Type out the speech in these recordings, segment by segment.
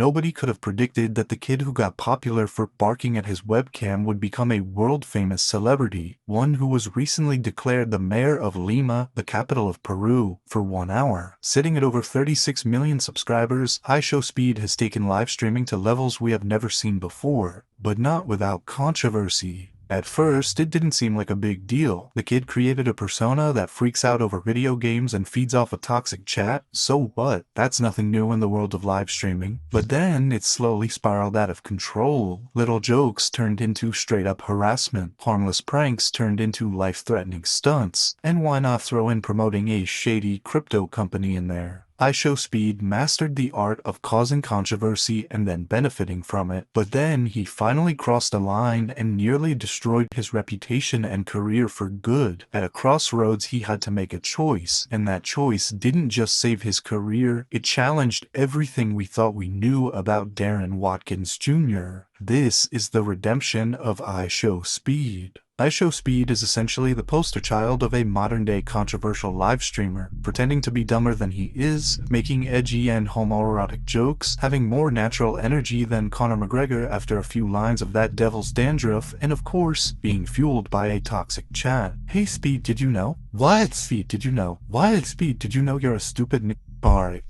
Nobody could have predicted that the kid who got popular for barking at his webcam would become a world-famous celebrity, one who was recently declared the mayor of Lima, the capital of Peru, for 1 hour. Sitting at over 36 million subscribers, iShowSpeed has taken live streaming to levels we have never seen before, but not without controversy. At first, it didn't seem like a big deal. The kid created a persona that freaks out over video games and feeds off a toxic chat. So what? That's nothing new in the world of live streaming. But then, it slowly spiraled out of control. Little jokes turned into straight-up harassment. Harmless pranks turned into life-threatening stunts. And why not throw in promoting a shady crypto company in there? iShowSpeed mastered the art of causing controversy and then benefiting from it, but then he finally crossed a line and nearly destroyed his reputation and career for good. At a crossroads, he had to make a choice, and that choice didn't just save his career, it challenged everything we thought we knew about Darren Watkins Jr. This is the redemption of iShowSpeed. iShowSpeed is essentially the poster child of a modern-day controversial live streamer, pretending to be dumber than he is, making edgy and homoerotic jokes, having more natural energy than Conor McGregor after a few lines of that devil's dandruff, and of course, being fueled by a toxic chat. Hey Speed, did you know? What? Speed, did you know? What? Speed, did you know you're a stupid Alright.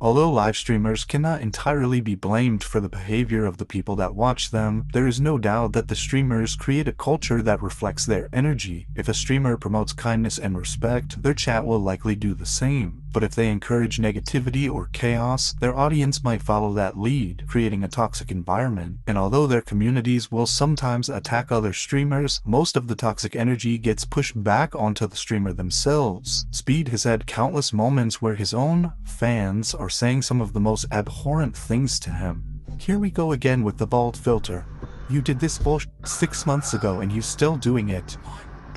Although live streamers cannot entirely be blamed for the behavior of the people that watch them, there is no doubt that the streamers create a culture that reflects their energy. If a streamer promotes kindness and respect, their chat will likely do the same. But if they encourage negativity or chaos, their audience might follow that lead, creating a toxic environment. And although their communities will sometimes attack other streamers, most of the toxic energy gets pushed back onto the streamer themselves. Speed has had countless moments where his own fans are saying some of the most abhorrent things to him. Here we go again with the bald filter. You did this bullshit 6 months ago and you still doing it.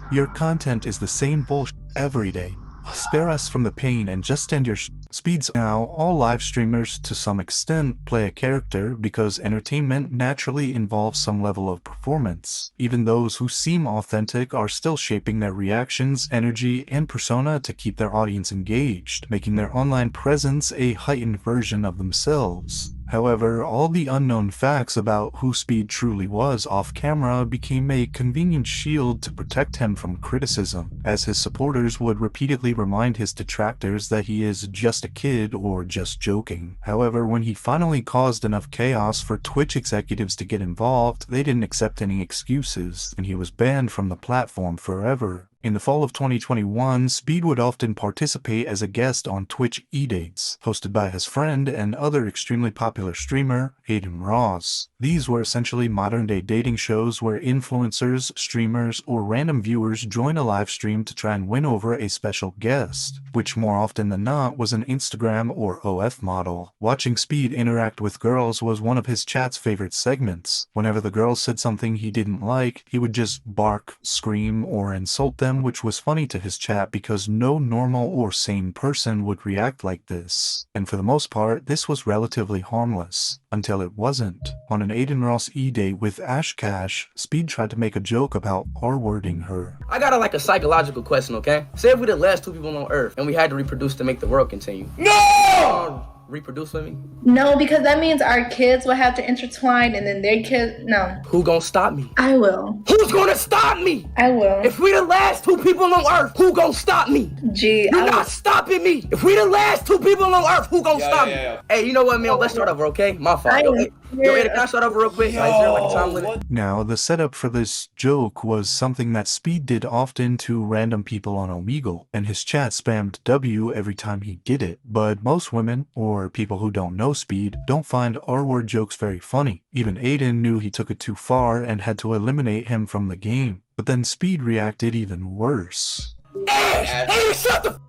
Your content is the same bullshit every day. Spare us from the pain and just end your Speeds. Now, all live streamers to some extent play a character because entertainment naturally involves some level of performance. Even those who seem authentic are still shaping their reactions, energy, and persona to keep their audience engaged, making their online presence a heightened version of themselves. However, all the unknown facts about who Speed truly was off-camera became a convenient shield to protect him from criticism, as his supporters would repeatedly remind his detractors that he is just a kid or just joking. However, when he finally caused enough chaos for Twitch executives to get involved, they didn't accept any excuses, and he was banned from the platform forever. In the fall of 2021, Speed would often participate as a guest on Twitch E-Dates, hosted by his friend and other extremely popular streamer, Aiden Ross. These were essentially modern-day dating shows where influencers, streamers, or random viewers join a live stream to try and win over a special guest, which more often than not was an Instagram or OF model. Watching Speed interact with girls was one of his chat's favorite segments. Whenever the girls said something he didn't like, he would just bark, scream, or insult them, which was funny to his chat because no normal or sane person would react like this. And for the most part, this was relatively harmless. Until it wasn't. On an Aiden Ross E-Date with Ash Cash, Speed tried to make a joke about R-wording her. I got a psychological question, okay? Say if we're the last 2 people on Earth and we had to reproduce to make the world continue. No! Reproduce with me? No, because that means our kids will have to intertwine and then their kids, no. Who gonna stop me? I will. Who's gonna stop me? I will. If we the last 2 people on Earth, who gonna stop me? Gee, You're not stopping me. If we the last 2 people on Earth, who gonna stop me? Hey, you know what, man? Let's start over, okay? My fault. Yo, Eddie, can I start over real quick? Is there like a time limit? Now, the setup for this joke was something that Speed did often to random people on Omegle, and his chat spammed W every time he did it. But most women, or people who don't know Speed, don't find R-word jokes very funny. Even Aiden knew he took it too far and had to eliminate him from the game. But then Speed reacted even worse. Ash! Hey, shut the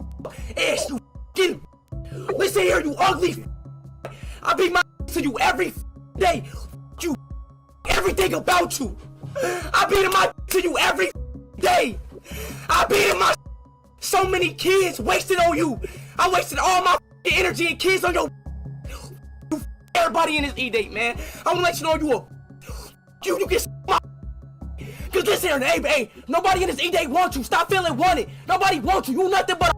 Ash, you f***ing... Listen here, you ugly I beat my to you every day. You everything about you. I beat my to you every day. I beat my so many kids wasted on you. I wasted all my energy and kids on your everybody in this E-Date, man. I'm gonna let you know you get my. Cause listen here, hey, nobody in this E-Date wants you. Stop feeling wanted. Nobody wants you. You nothing but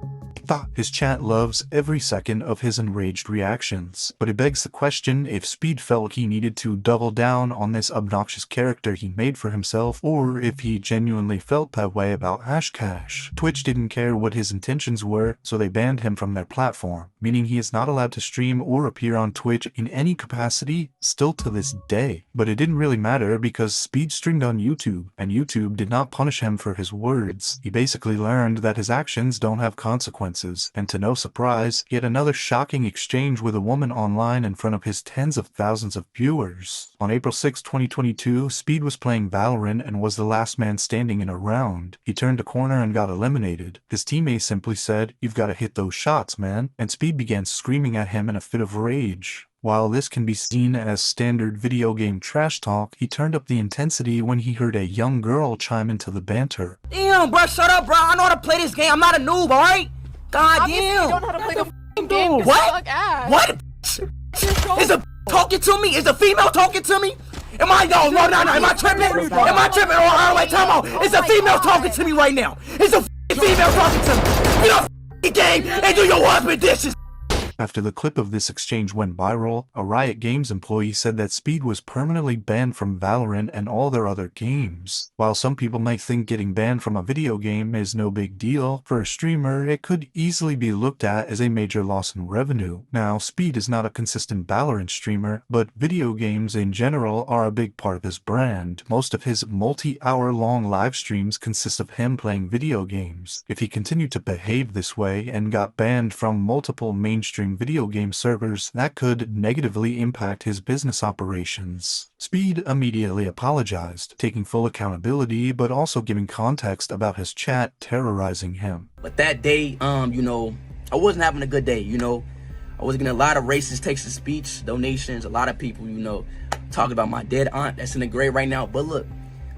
His chat loves every second of his enraged reactions, but it begs the question if Speed felt he needed to double down on this obnoxious character he made for himself, or if he genuinely felt that way about Hashcash. Twitch didn't care what his intentions were, so they banned him from their platform, meaning he is not allowed to stream or appear on Twitch in any capacity still to this day. But it didn't really matter because Speed streamed on YouTube, and YouTube did not punish him for his words. He basically learned that his actions don't have consequences, and to no surprise, he had another shocking exchange with a woman online in front of his tens of thousands of viewers. On April 6, 2022, Speed was playing Valorant and was the last man standing in a round. He turned a corner and got eliminated. His teammate simply said, "You've got to hit those shots, man," and Speed began screaming at him in a fit of rage. While this can be seen as standard video game trash talk, he turned up the intensity when he heard a young girl chime into the banter. Damn, bro, shut up, bro. I know how to play this game. I'm not a noob, alright? God Obviously, damn. you don't know how to play the f***ing game 'cause you What? suck ass. What? Is a talking to me? Is a female talking to me? Am I? No. Am I tripping? Am I tripping? Oh, wait, time out. Is a female talking to me right now? Is a female talking to me? Get off the game and do your husband dishes. After the clip of this exchange went viral, a Riot Games employee said that Speed was permanently banned from Valorant and all their other games. While some people might think getting banned from a video game is no big deal, for a streamer it could easily be looked at as a major loss in revenue. Now, Speed is not a consistent Valorant streamer, but video games in general are a big part of his brand. Most of his multi-hour-long live streams consist of him playing video games. If he continued to behave this way and got banned from multiple mainstream video game servers, that could negatively impact his business operations. Speed immediately apologized, taking full accountability but also giving context about his chat terrorizing him. But that day, I wasn't having a good day, I was getting a lot of racist text-to-speech donations, a lot of people, talking about my dead aunt that's in the grave right now. But look,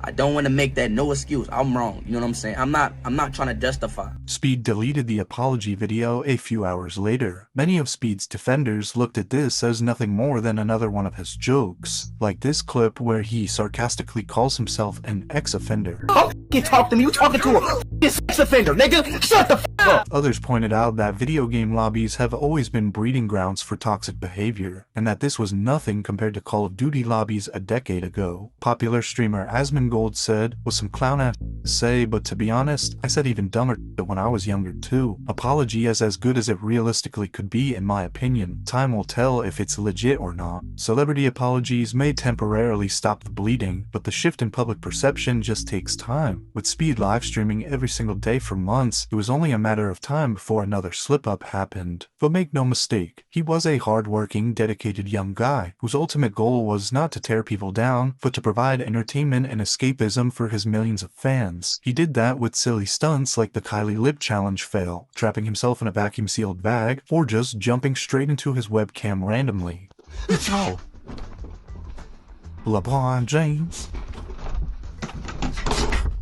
I don't want to make that no excuse. I'm wrong. You know what I'm saying? I'm not trying to justify. Speed deleted the apology video a few hours later. Many of Speed's defenders looked at this as nothing more than another one of his jokes, like this clip where he sarcastically calls himself an ex-offender. Don't f***ing talk to me. You talking to a f***ing sex offender, nigga. Shut the f*** up. Others pointed out that video game lobbies have always been breeding grounds for toxic behavior, and that this was nothing compared to Call of Duty lobbies a decade ago. Popular streamer Asmongold said, "Was some clown ass to say, but to be honest, I said even dumber when I was younger too. Apology is as good as it realistically could be in my opinion. Time will tell if it's legit or not. Celebrity apologies may temporarily stop the bleeding, but the shift in public perception just takes time. With Speed live streaming every single day for months, it was only a matter of time before another slip-up happened. But make no mistake, he was a hard-working, dedicated young guy, whose ultimate goal was not to tear people down, but to provide entertainment and escapism for his millions of fans. He did that with silly stunts like the Kylie lip challenge fail, trapping himself in a vacuum-sealed bag, or just jumping straight into his webcam randomly. Oh. LeBron James.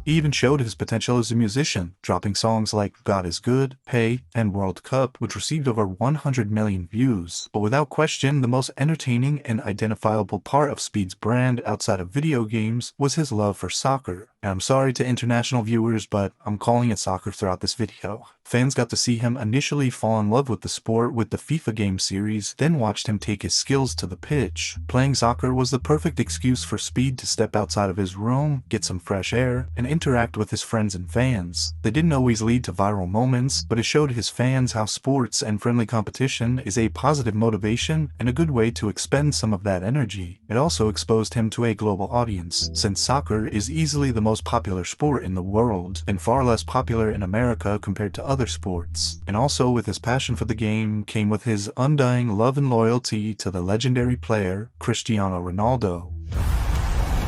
He even showed his potential as a musician, dropping songs like God is Good, Hey, and World Cup, which received over 100 million views. But without question, the most entertaining and identifiable part of Speed's brand outside of video games was his love for soccer. And I'm sorry to international viewers, but I'm calling it soccer throughout this video. Fans got to see him initially fall in love with the sport with the FIFA game series, then watched him take his skills to the pitch. Playing soccer was the perfect excuse for Speed to step outside of his room, get some fresh air, and interact with his friends and fans. They didn't always lead to viral moments, but it showed his fans how sports and friendly competition is a positive motivation and a good way to expend some of that energy. It also exposed him to a global audience, since soccer is easily the most popular sport in the world, and far less popular in America compared to other sports. And also with his passion for the game came with his undying love and loyalty to the legendary player, Cristiano Ronaldo.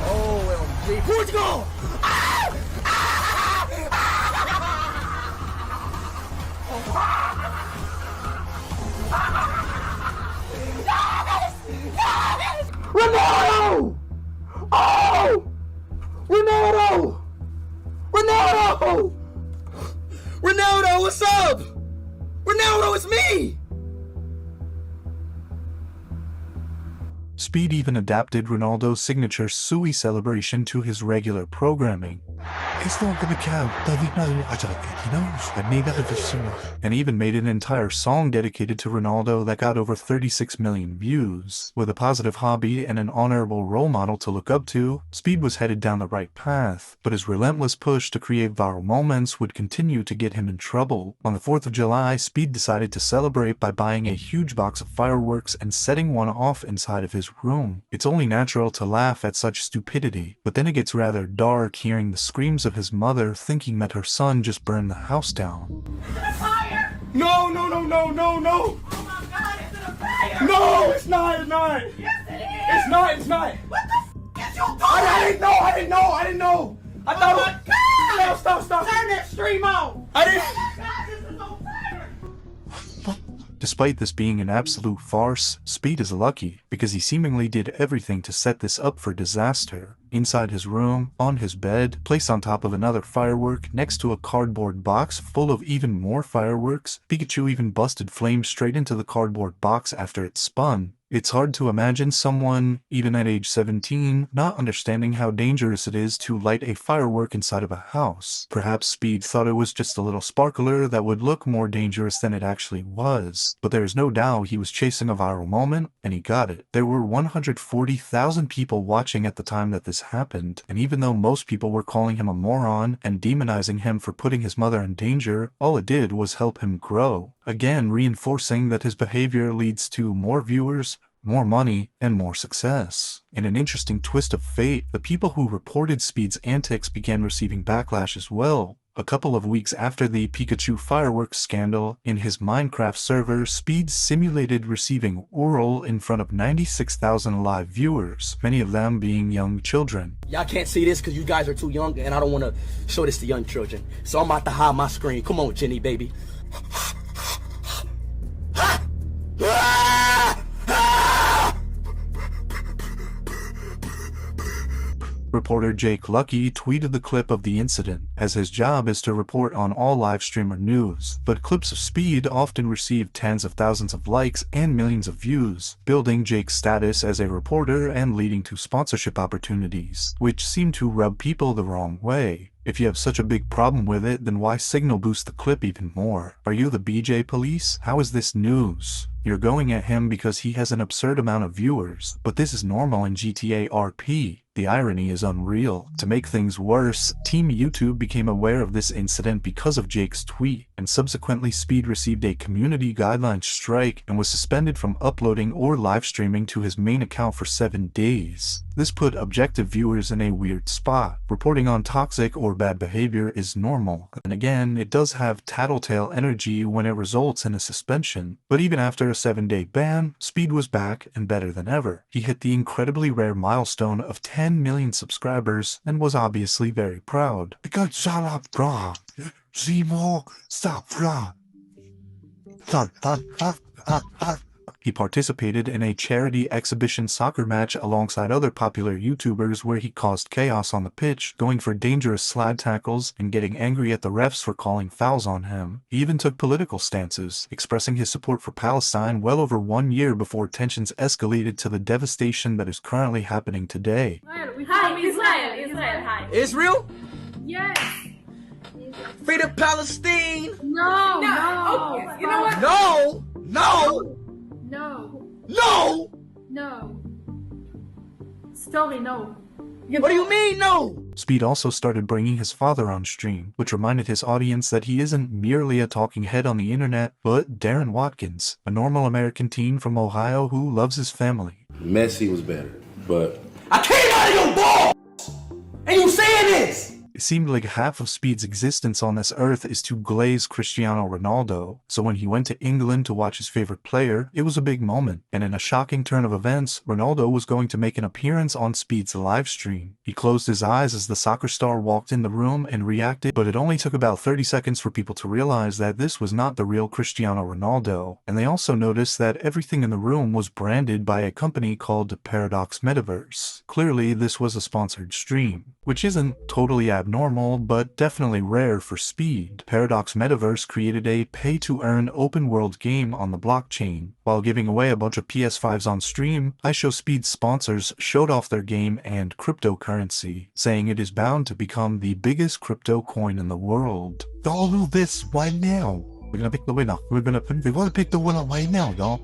OMG. Portugal! Ronaldo! Oh! Ronaldo! Ronaldo! Ronaldo, what's up? Ronaldo, it's me! Speed even adapted Ronaldo's signature Sui celebration to his regular programming. It's not gonna count. Does he know? I don't think he knows. I need that of and even made an entire song dedicated to Ronaldo that got over 36 million views. With a positive hobby and an honorable role model to look up to, Speed was headed down the right path, but his relentless push to create viral moments would continue to get him in trouble. On the 4th of July, Speed decided to celebrate by buying a huge box of fireworks and setting one off inside of his room. It's only natural to laugh at such stupidity, but then it gets rather dark hearing the screams of his mother thinking that her son just burned the house down. Fire! No, no, no, no, no, no! Oh my God, is it a fire? No, it's not, it's not! Yes, it is! It's not, it's not! What the f is you doing? I didn't know! I thought Oh my God! Stop! Turn that stream on! I didn't... Oh my God, this is on fire! Despite this being an absolute farce, Speed is lucky because he seemingly did everything to set this up for disaster. Inside his room, on his bed, placed on top of another firework, next to a cardboard box full of even more fireworks, Pikachu even busted flames straight into the cardboard box after it spun. It's hard to imagine someone, even at age 17, not understanding how dangerous it is to light a firework inside of a house. Perhaps Speed thought it was just a little sparkler that would look more dangerous than it actually was. But there is no doubt he was chasing a viral moment, and he got it. There were 140,000 people watching at the time that this happened, and even though most people were calling him a moron and demonizing him for putting his mother in danger, all it did was help him grow. Again, reinforcing that his behavior leads to more viewers, more money, and more success. In an interesting twist of fate, the people who reported Speed's antics began receiving backlash as well. A couple of weeks after the Pikachu fireworks scandal, in his Minecraft server, Speed simulated receiving oral in front of 96,000 live viewers, many of them being young children. Y'all can't see this because you guys are too young and I don't want to show this to young children. So I'm about to hide my screen. Come on, Jenny, baby. Reporter Jake Lucky tweeted the clip of the incident, as his job is to report on all live streamer news, but clips of Speed often receive tens of thousands of likes and millions of views, building Jake's status as a reporter and leading to sponsorship opportunities, which seem to rub people the wrong way. If you have such a big problem with it, then why signal boost the clip even more? Are you the BJ police? How is this news? You're going at him because he has an absurd amount of viewers, but this is normal in GTA RP. The irony is unreal. To make things worse, Team YouTube became aware of this incident because of Jake's tweet, and subsequently Speed received a community guidelines strike and was suspended from uploading or live streaming to his main account for 7 days. This put objective viewers in a weird spot. Reporting on toxic or bad behavior is normal, and again, it does have tattletale energy when it results in a suspension. But even after a 7-day ban, Speed was back and better than ever. He hit the incredibly rare milestone of 10 million subscribers and was obviously very proud. Because shut up, bro. Zemo, stop, bro. He participated in a charity exhibition soccer match alongside other popular YouTubers where he caused chaos on the pitch, going for dangerous slide tackles and getting angry at the refs for calling fouls on him. He even took political stances, expressing his support for Palestine well over 1 year before tensions escalated to the devastation that is currently happening today. Hi, Israel, hi. Israel? Yes. Freedom Palestine! No. Okay, you know what? No! Story, no. What do you mean, no? Speed also started bringing his father on stream, which reminded his audience that he isn't merely a talking head on the internet, but Darren Watkins, a normal American teen from Ohio who loves his family. Messi was better, but I came out of your balls! And you saying this! It seemed like half of Speed's existence on this earth is to glaze Cristiano Ronaldo, so when he went to England to watch his favorite player, it was a big moment, and in a shocking turn of events, Ronaldo was going to make an appearance on Speed's live stream. He closed his eyes as the soccer star walked in the room and reacted, but it only took about 30 seconds for people to realize that this was not the real Cristiano Ronaldo, and they also noticed that everything in the room was branded by a company called Paradox Metaverse. Clearly, this was a sponsored stream, which isn't totally abnormal abnormal, but definitely rare for Speed. Paradox Metaverse created a pay-to-earn open-world game on the blockchain. While giving away a bunch of PS5s on stream, iShowSpeed's sponsors showed off their game and cryptocurrency, saying it is bound to become the biggest crypto coin in the world. Follow this right now. We're gonna pick the winner. We're gonna pick the winner right now, y'all.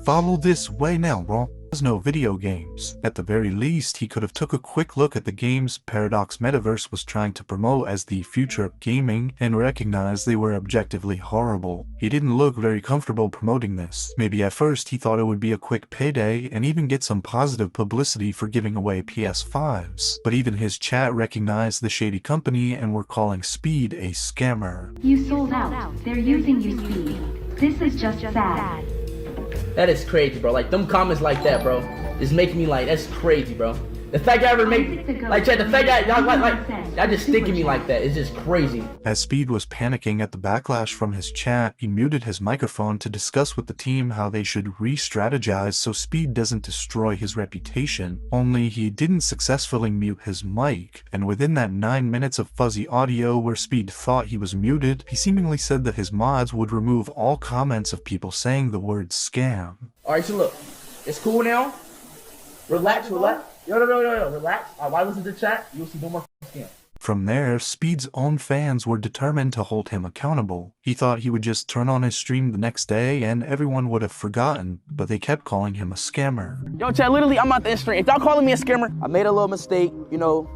Follow this right now, bro. There's no video games. At the very least, he could have took a quick look at the games Paradox Metaverse was trying to promote as the future of gaming and recognized they were objectively horrible. He didn't look very comfortable promoting this. Maybe at first he thought it would be a quick payday and even get some positive publicity for giving away PS5s. But even his chat recognized the shady company and were calling Speed a scammer. You sold out. They're using you, Speed. This is just sad. That is crazy, bro. Like, them comments like that, bro, is making me like, that's crazy, bro. The fact y'all ever make, like, the fact that y'all just thinking me like that is just crazy. As Speed was panicking at the backlash from his chat, he muted his microphone to discuss with the team how they should re-strategize so Speed doesn't destroy his reputation. Only he didn't successfully mute his mic, and within that 9 minutes of fuzzy audio where Speed thought he was muted, he seemingly said that his mods would remove all comments of people saying the word scam. Alright, so look, it's cool now. Relax. Yo, relax. Why listen to the chat? You'll see no more scam. From there, Speed's own fans were determined to hold him accountable. He thought he would just turn on his stream the next day and everyone would have forgotten, but they kept calling him a scammer. Yo, chat, literally, I'm out the stream. If y'all calling me a scammer, I made a little mistake, you know,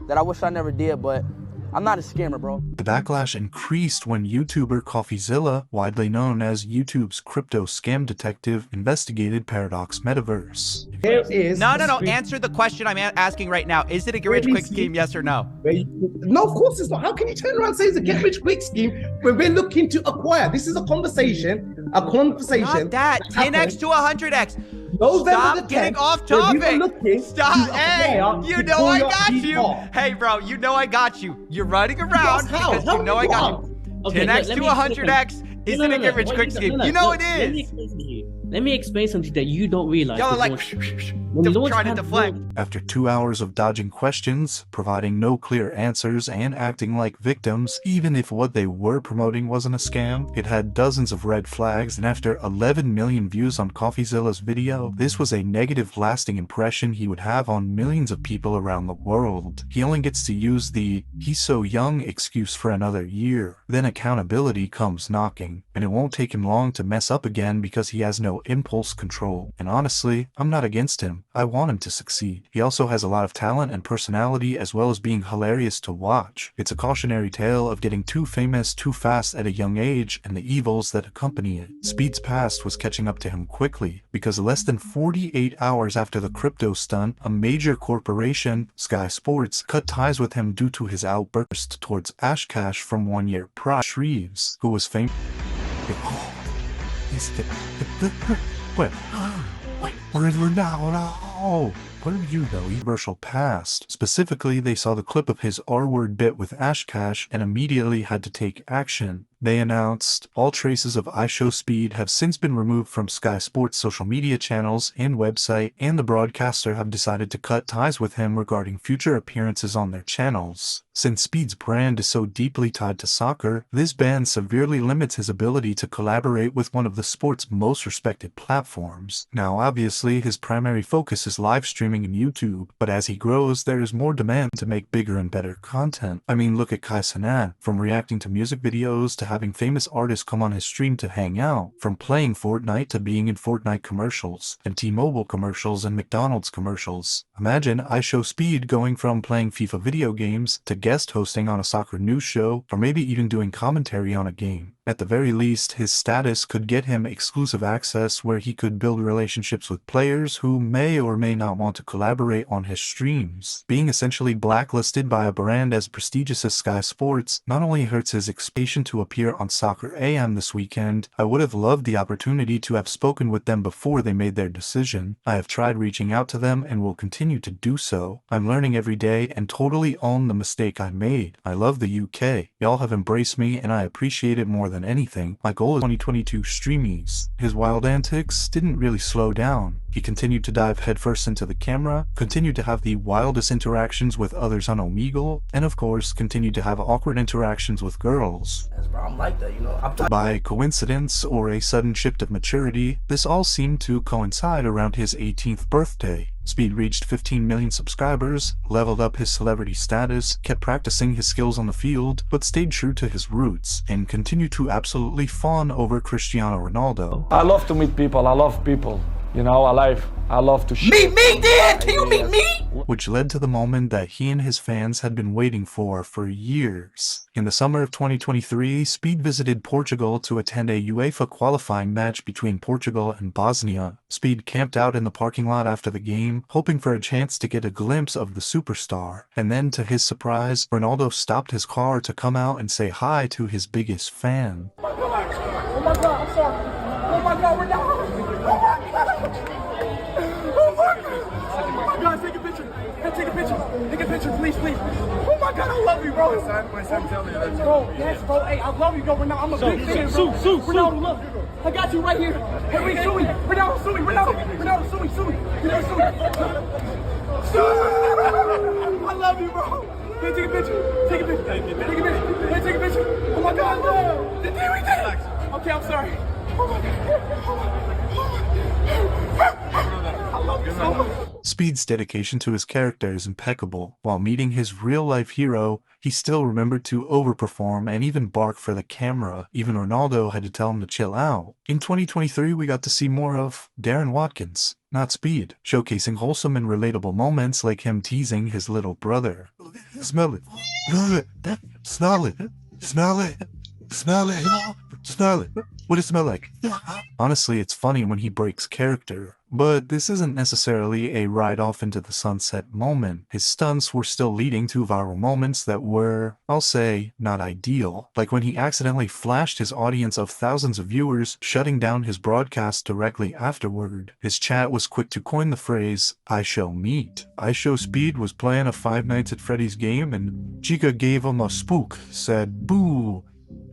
that I wish I never did, but I'm not a scammer, bro. The backlash increased when YouTuber CoffeeZilla, widely known as YouTube's crypto scam detective, investigated Paradox Metaverse. No. Answer the question I'm asking right now. Is it a get-rich-quick scheme, yes or no? No, of course it's not. How can you turn around and say it's a get-rich-quick scheme when we're looking to acquire? This is a conversation. Not that. 10x to 100x. Stop getting off topic. Stop. Hey, you know I got you. Hey, bro, you know I got you. You're running around because you know I got you. 10x to 100x isn't a get-rich-quick scheme. You know it is. Let me explain something that you don't realize. Y'all are like trying to deflect. After 2 hours of dodging questions, providing no clear answers, and acting like victims, even if what they were promoting wasn't a scam, it had dozens of red flags, and after 11 million views on CoffeeZilla's video, this was a negative lasting impression he would have on millions of people around the world. He only gets to use the "he's so young" excuse for another year. Then accountability comes knocking, and it won't take him long to mess up again because he has no impulse control. And honestly, I'm not against him. I want him to succeed. He also has a lot of talent and personality as well as being hilarious to watch. It's a cautionary tale of getting too famous too fast at a young age and the evils that accompany it. Speed's past was catching up to him quickly because less than 48 hours after the crypto stunt, a major corporation, Sky Sports, cut ties with him due to his outburst towards Ash Cash from 1 year prior. Shreves, who was famous. We're now. What do you know? Universal past. Specifically, they saw the clip of his R-word bit with Ash Cash and immediately had to take action. They announced, all traces of iShowSpeed have since been removed from Sky Sports' social media channels and website, and the broadcaster have decided to cut ties with him regarding future appearances on their channels. Since Speed's brand is so deeply tied to soccer, this ban severely limits his ability to collaborate with one of the sport's most respected platforms. Now, obviously, his primary focus is live streaming and YouTube, but as he grows, there is more demand to make bigger and better content. I mean, look at Cenat, from reacting to music videos to having famous artists come on his stream to hang out, from playing Fortnite to being in Fortnite commercials, and T-Mobile commercials and McDonald's commercials. Imagine iShowSpeed going from playing FIFA video games to guest hosting on a soccer news show, or maybe even doing commentary on a game. At the very least, his status could get him exclusive access where he could build relationships with players who may or may not want to collaborate on his streams. Being essentially blacklisted by a brand as prestigious as Sky Sports not only hurts his expectation to appear on Soccer AM this weekend, I would have loved the opportunity to have spoken with them before they made their decision. I have tried reaching out to them and will continue to do so. I'm learning every day and totally own the mistake I made. I love the UK. Y'all have embraced me and I appreciate it more than anything. My goal is 2022 streamies. His wild antics didn't really slow down. He He continued to dive headfirst into the camera, continued to have the wildest interactions with others on Omegle, and of course, continued to have awkward interactions with girls. Bro, I'm like that, you know. By coincidence or a sudden shift of maturity, this all seemed to coincide around his 18th birthday. Speed reached 15 million subscribers, leveled up his celebrity status, kept practicing his skills on the field, but stayed true to his roots, and continued to absolutely fawn over Cristiano Ronaldo. I love to meet people, I love people. You know, I love to meet me, Dad! Can you meet me? Which led to the moment that he and his fans had been waiting for years. In the summer of 2023, Speed visited Portugal to attend a UEFA qualifying match between Portugal and Bosnia. Speed camped out in the parking lot after the game, hoping for a chance to get a glimpse of the superstar. And then, to his surprise, Ronaldo stopped his car to come out and say hi to his biggest fan. Oh my God, I'm sorry. Oh my God, we're down. God, take a picture. Hey, take a picture. Take a picture, please, please. Oh my God, I love you, bro. My son telling me that. Bro, yes, bro. Hey, I love you, bro. I'm a big fan, bro. Ronaldo, look. I got you right here. Hey, wait, Suey. Ronaldo, Suey. Ronaldo, Suey. I love you, bro. Hey, take a picture. Take a picture. Take a picture. Hey, take a picture. Oh my God, bro. Did we did it? Okay, I'm sorry. Oh my God. I love you so much. Speed's dedication to his character is impeccable. While meeting his real-life hero, he still remembered to overperform and even bark for the camera. Even Ronaldo had to tell him to chill out. In 2023, we got to see more of Darren Watkins, not Speed, showcasing wholesome and relatable moments like him teasing his little brother. Smell it. Smell it. Smell it. Smell it. Smell it. What does it smell like? Honestly, it's funny when he breaks character. But this isn't necessarily a ride off into the sunset moment. His stunts were still leading to viral moments that were, I'll say, not ideal. Like when he accidentally flashed his audience of thousands of viewers, shutting down his broadcast directly afterward. His chat was quick to coin the phrase, iShowMeat. iShowSpeed was playing a Five Nights at Freddy's game and Chica gave him a spook, said boo.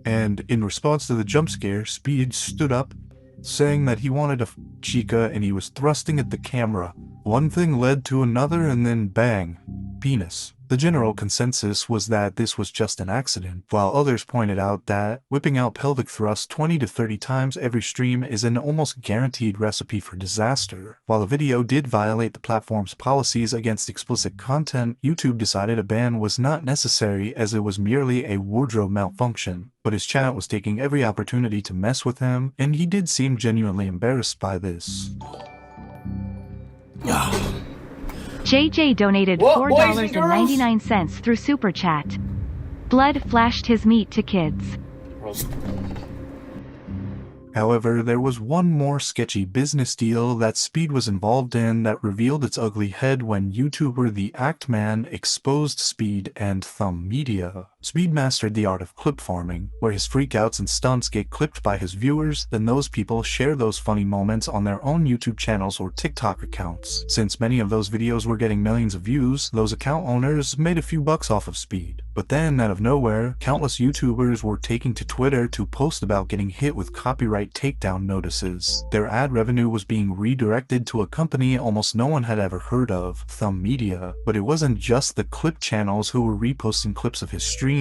And in response to the jump scare, Speed stood up, saying that he wanted a Chica and he was thrusting at the camera. One thing led to another and then bang, penis. The general consensus was that this was just an accident, while others pointed out that whipping out pelvic thrusts 20 to 30 times every stream is an almost guaranteed recipe for disaster. While the video did violate the platform's policies against explicit content, YouTube decided a ban was not necessary as it was merely a wardrobe malfunction. But his chat was taking every opportunity to mess with him, and he did seem genuinely embarrassed by this. JJ donated $4.99 through Super Chat. Blood flashed his meat to kids. However, there was one more sketchy business deal that Speed was involved in that revealed its ugly head when YouTuber The Act Man exposed Speed and Thumb Media. Speed mastered the art of clip farming, where his freakouts and stunts get clipped by his viewers, then those people share those funny moments on their own YouTube channels or TikTok accounts. Since many of those videos were getting millions of views, those account owners made a few bucks off of Speed. But then, out of nowhere, countless YouTubers were taking to Twitter to post about getting hit with copyright takedown notices. Their ad revenue was being redirected to a company almost no one had ever heard of, Thumb Media. But it wasn't just the clip channels who were reposting clips of his streams.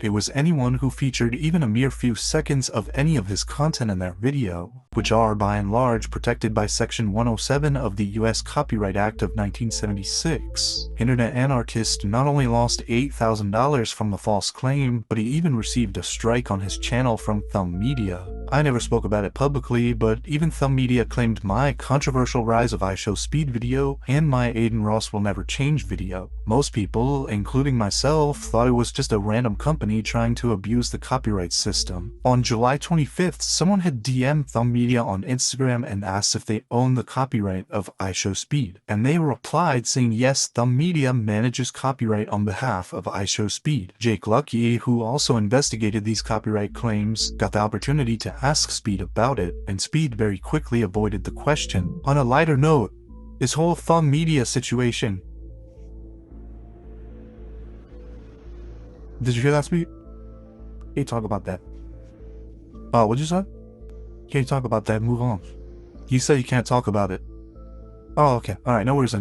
It was anyone who featured even a mere few seconds of any of his content in their video, which are by and large protected by Section 107 of the US Copyright Act of 1976. Internet anarchist not only lost $8,000 from the false claim, but he even received a strike on his channel from Thumb Media. I never spoke about it publicly, but even Thumb Media claimed my controversial Rise of iShowSpeed video and my Aiden Ross Will Never Change video. Most people, including myself, thought it was just a random company trying to abuse the copyright system. On July 25th, someone had DM'd Thumb Media on Instagram and asked if they own the copyright of iShowSpeed, and they replied saying yes, Thumb Media manages copyright on behalf of iShowSpeed. Jake Lucky, who also investigated these copyright claims, got the opportunity to ask Speed about it, and Speed very quickly avoided the question. On a lighter note, this whole Thumb Media situation. Did you hear that, Speed? Can't talk about that. What'd you say? Can't talk about that, move on. You say you can't talk about it. Oh, okay. Alright, no worries.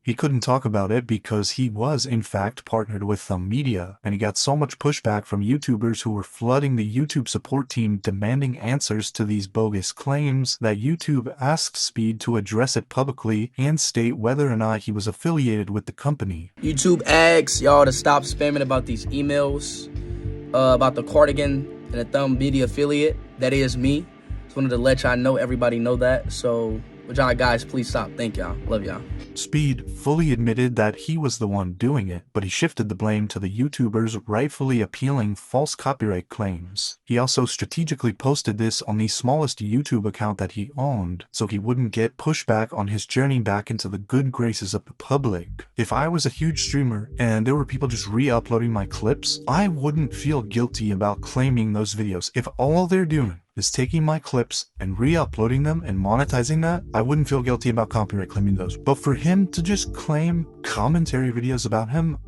He couldn't talk about it because he was, in fact, partnered with some media, and he got so much pushback from YouTubers who were flooding the YouTube support team demanding answers to these bogus claims that YouTube asked Speed to address it publicly and state whether or not he was affiliated with the company. YouTube asks y'all to stop spamming about these emails, about the cardigan and the thumb media affiliate. That is me. Just wanted to let y'all know, everybody know that. So, would y'all guys please stop? Thank y'all. Love y'all. Speed fully admitted that he was the one doing it, but he shifted the blame to the YouTubers rightfully appealing false copyright claims. He also strategically posted this on the smallest YouTube account that he owned, so he wouldn't get pushback on his journey back into the good graces of the public. If I was a huge streamer and there were people just re-uploading my clips, I wouldn't feel guilty about claiming those videos. If all they're doing is taking my clips and re-uploading them and monetizing that, I wouldn't feel guilty about copyright claiming those. But for him to just claim commentary videos about him,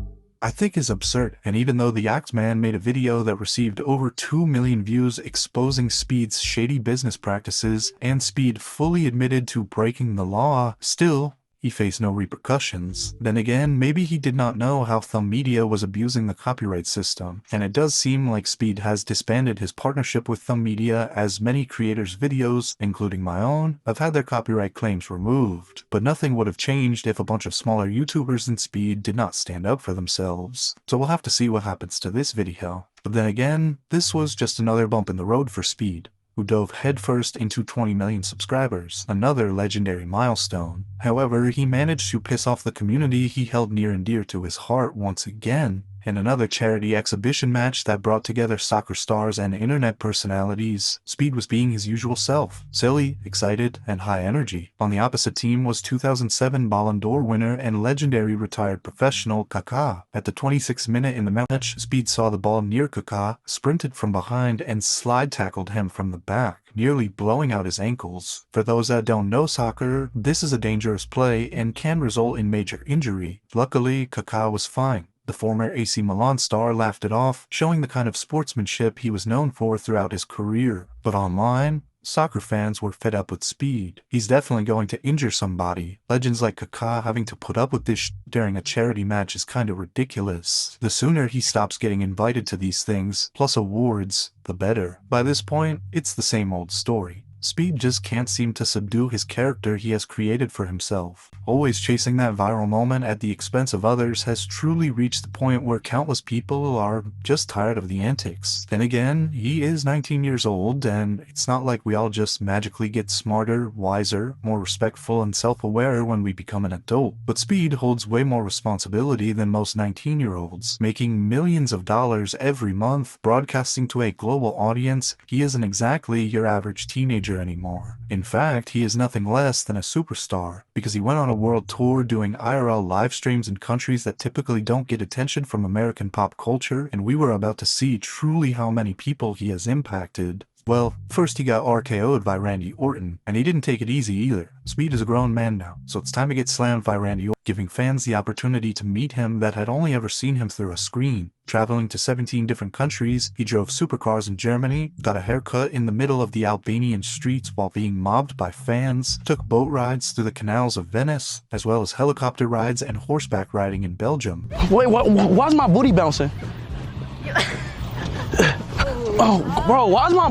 I think is absurd. And even though the Act Man made a video that received over 2 million views exposing Speed's shady business practices, and Speed fully admitted to breaking the law, still, he faced no repercussions. Then again, maybe he did not know how Thumb Media was abusing the copyright system, and it does seem like Speed has disbanded his partnership with Thumb Media, as many creators' videos, including my own, have had their copyright claims removed. But nothing would have changed if a bunch of smaller YouTubers than Speed did not stand up for themselves. So we'll have to see what happens to this video. But then again, this was just another bump in the road for Speed, who dove headfirst into 20 million subscribers, another legendary milestone. However, he managed to piss off the community he held near and dear to his heart once again, in another charity exhibition match that brought together soccer stars and internet personalities. Speed was being his usual self, silly, excited, and high energy. On the opposite team was 2007 Ballon d'Or winner and legendary retired professional Kaká. At the 26th minute in the match, Speed saw the ball near Kaká, sprinted from behind, and slide tackled him from the back, nearly blowing out his ankles. For those that don't know soccer, this is a dangerous play and can result in major injury. Luckily, Kaká was fine. The former AC Milan star laughed it off, showing the kind of sportsmanship he was known for throughout his career. But online, soccer fans were fed up with Speed. He's definitely going to injure somebody. Legends like Kaká having to put up with this during a charity match is kinda ridiculous. The sooner he stops getting invited to these things, plus awards, the better. By this point, it's the same old story. Speed just can't seem to subdue his character he has created for himself. Always chasing that viral moment at the expense of others has truly reached the point where countless people are just tired of the antics. Then again, he is 19 years old, and it's not like we all just magically get smarter, wiser, more respectful, and self-aware when we become an adult. But Speed holds way more responsibility than most 19-year-olds, making millions of dollars every month, broadcasting to a global audience. He isn't exactly your average teenager anymore. In fact, he is nothing less than a superstar, because he went on a world tour doing IRL live streams in countries that typically don't get attention from American pop culture, and we were about to see truly how many people he has impacted. Well, first he got RKO'd by Randy Orton, and he didn't take it easy either. Speed is a grown man now, so it's time to get slammed by Randy Orton, giving fans the opportunity to meet him that had only ever seen him through a screen. Traveling to 17 different countries, he drove supercars in Germany, got a haircut in the middle of the Albanian streets while being mobbed by fans, took boat rides through the canals of Venice, as well as helicopter rides and horseback riding in Belgium. Wait, why's my booty bouncing? Oh, bro, why's my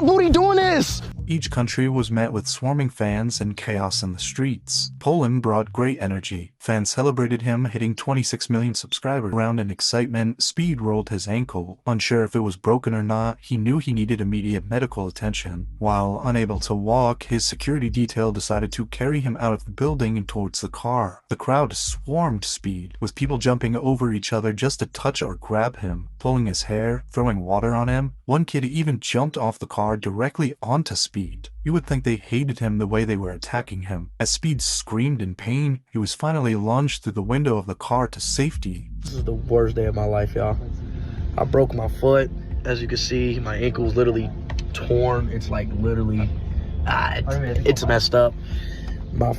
booty doing this? Each country was met with swarming fans and chaos in the streets. Poland brought great energy. Fans celebrated him hitting 26 million subscribers. Around in excitement, Speed rolled his ankle. Unsure if it was broken or not, he knew he needed immediate medical attention. While unable to walk, his security detail decided to carry him out of the building and towards the car. The crowd swarmed Speed, with people jumping over each other just to touch or grab him, pulling his hair, throwing water on him. One kid even jumped off the car directly onto Speed. You would think they hated him the way they were attacking him. As Speed screamed in pain, he was finally launched through the window of the car to safety. This is the worst day of my life, y'all. I broke my foot. As you can see, my ankle's literally torn. It's like literally, it's messed up. My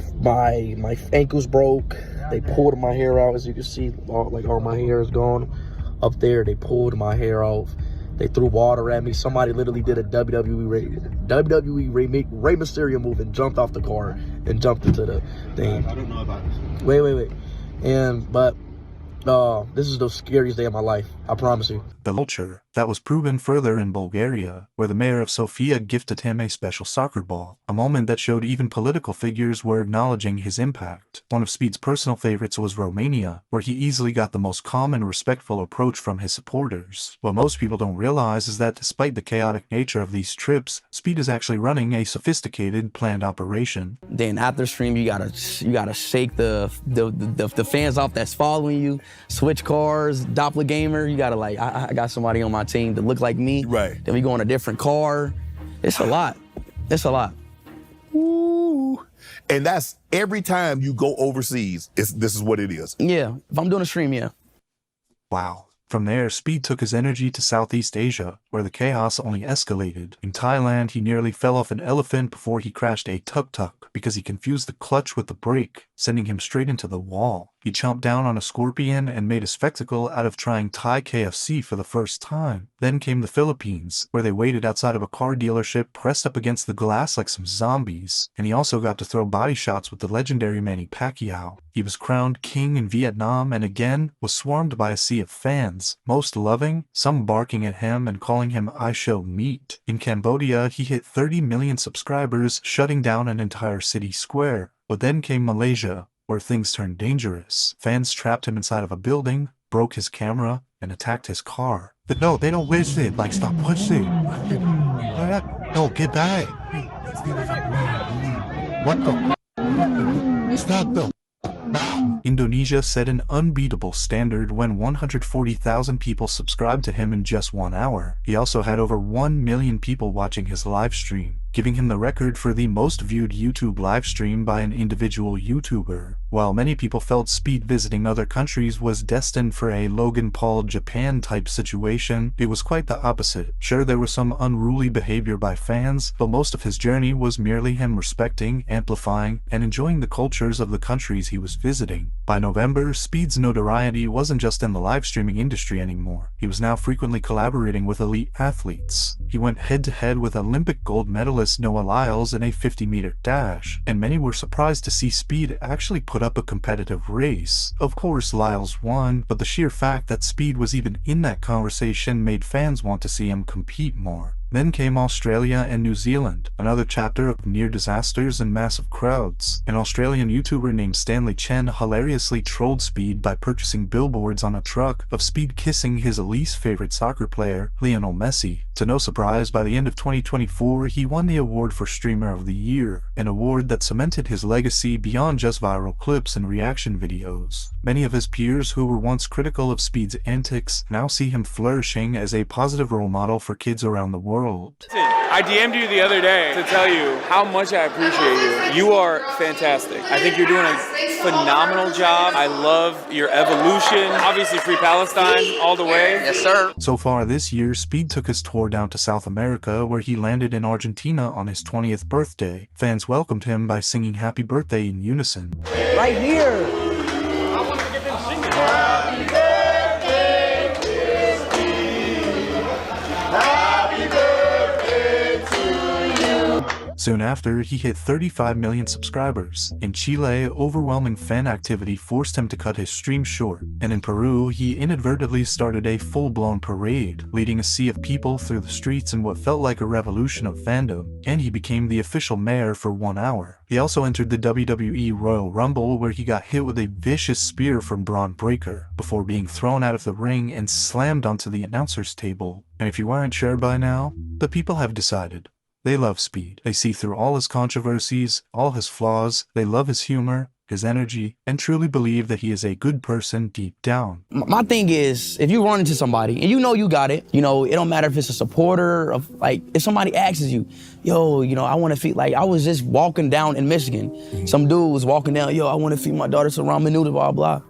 ankle's broke. They pulled my hair out. As you can see, all my hair is gone. Up there, they pulled my hair off. They threw water at me. Somebody literally did a WWE Rey Mysterio move and jumped off the car and jumped into the thing. I don't know about this. Wait. But this is the scariest day of my life. I promise you. The culture that was proven further in Bulgaria, where the mayor of Sofia gifted him a special soccer ball, a moment that showed even political figures were acknowledging his impact. One of Speed's personal favorites was Romania, where he easily got the most calm and respectful approach from his supporters. What most people don't realize is that despite the chaotic nature of these trips, Speed is actually running a sophisticated, planned operation. Then after stream, you gotta shake the fans off that's following you, switch cars, doppelganger. You gotta like, I got somebody on my team that look like me. Right. Then we go in a different car. It's a lot. It's a lot. Ooh. And that's every time you go overseas, this is what it is. Yeah. If I'm doing a stream, yeah. Wow. From there, Speed took his energy to Southeast Asia, where the chaos only escalated. In Thailand, he nearly fell off an elephant before he crashed a tuk-tuk because he confused the clutch with the brake, sending him straight into the wall. He chomped down on a scorpion and made a spectacle out of trying Thai KFC for the first time. Then came the Philippines, where they waited outside of a car dealership pressed up against the glass like some zombies. And he also got to throw body shots with the legendary Manny Pacquiao. He was crowned king in Vietnam and again was swarmed by a sea of fans, most loving, some barking at him and calling him iShowSpeed's. In Cambodia, he hit 30 million subscribers, shutting down an entire city square. But then came Malaysia, where things turned dangerous. Fans trapped him inside of a building, broke his camera, and attacked his car. But no, they don't wish it. Like, stop pushing. No, get back. What the? Stop the. Indonesia set an unbeatable standard when 140,000 people subscribed to him in just 1 hour. He also had over 1 million people watching his live stream, giving him the record for the most viewed YouTube live stream by an individual YouTuber. While many people felt Speed visiting other countries was destined for a Logan Paul Japan type situation, it was quite the opposite. Sure, there was some unruly behavior by fans, but most of his journey was merely him respecting, amplifying, and enjoying the cultures of the countries he was visiting. By November, Speed's notoriety wasn't just in the live streaming industry anymore. He was now frequently collaborating with elite athletes. He went head-to-head with Olympic gold medalist Noah Lyles in a 50-meter dash, and many were surprised to see Speed actually put up a competitive race. Of course, Lyles won, but the sheer fact that Speed was even in that conversation made fans want to see him compete more. Then came Australia and New Zealand, another chapter of near disasters and massive crowds. An Australian YouTuber named Stanley Chen hilariously trolled Speed by purchasing billboards on a truck of Speed kissing his least favorite soccer player, Lionel Messi. To no surprise, by the end of 2024, he won the award for Streamer of the Year, an award that cemented his legacy beyond just viral clips and reaction videos. Many of his peers who were once critical of Speed's antics now see him flourishing as a positive role model for kids around the world. I DM'd you the other day to tell you how much I appreciate you. You are fantastic. I think you're doing a phenomenal job. I love your evolution. Obviously, Free Palestine all the way. Yes, sir. So far this year, Speed took his tour down to South America, where he landed in Argentina on his 20th birthday. Fans welcomed him by singing happy birthday in unison. Right here. I want to get them singing. Happy birthday, dear Speed. Happy birthday to you. Soon after, he hit 35 million subscribers. In Chile, overwhelming fan activity forced him to cut his stream short, and in Peru, he inadvertently started a full-blown parade, leading a sea of people through the streets in what felt like a revolution of fandom, and he became the official mayor for 1 hour. He also entered the WWE Royal Rumble, where he got hit with a vicious spear from Braun Breaker, before being thrown out of the ring and slammed onto the announcer's table. And if you weren't sure by now, the people have decided. They love Speed. They see through all his controversies, all his flaws, they love his humor, his energy, and truly believe that he is a good person deep down. My thing is, if you run into somebody and you know you got it, you know, it don't matter if it's a supporter, of like, if somebody asks you, yo, you know, I want to feed, like, I was just walking down in Michigan. Some dude was walking down, yo, I want to feed my daughter some ramen noodles, blah, blah.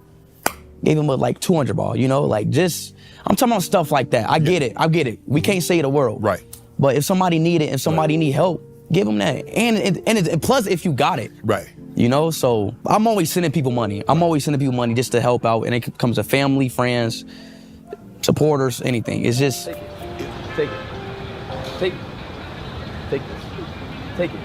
Gave him a, like, 200 ball, you know, like, just, I'm talking about stuff like that. I get it. We can't save the world. Right. But if somebody need it, if somebody need help, give them that. And plus, if you got it. Right. You know, so I'm always sending people money. Just to help out. And it comes to family, friends, supporters, anything. It's just, Take it. Take it. Take this. Take it.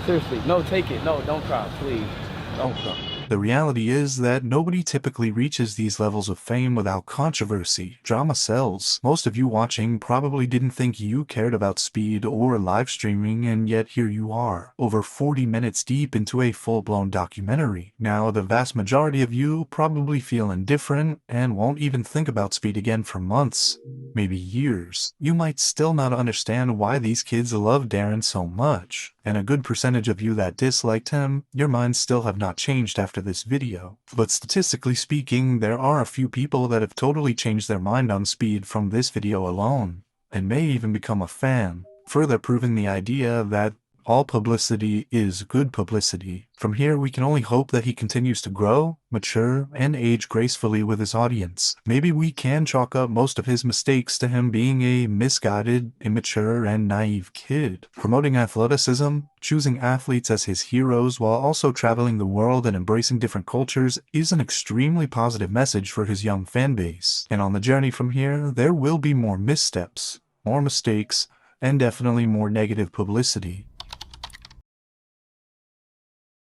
Seriously, no, take it. No, don't cry, please. Don't cry. The reality is that nobody typically reaches these levels of fame without controversy. Drama sells. Most of you watching probably didn't think you cared about Speed or live streaming, and yet here you are, over 40 minutes deep into a full-blown documentary. Now, the vast majority of you probably feel indifferent and won't even think about Speed again for months, maybe years. You might still not understand why these kids love Darren so much, and a good percentage of you that disliked him, your minds still have not changed after this video. But statistically speaking, there are a few people that have totally changed their mind on Speed from this video alone, and may even become a fan, further proving the idea that all publicity is good publicity. From here, we can only hope that he continues to grow, mature, and age gracefully with his audience. Maybe we can chalk up most of his mistakes to him being a misguided, immature, and naive kid. Promoting athleticism, choosing athletes as his heroes while also traveling the world and embracing different cultures is an extremely positive message for his young fanbase. And on the journey from here, there will be more missteps, more mistakes, and definitely more negative publicity.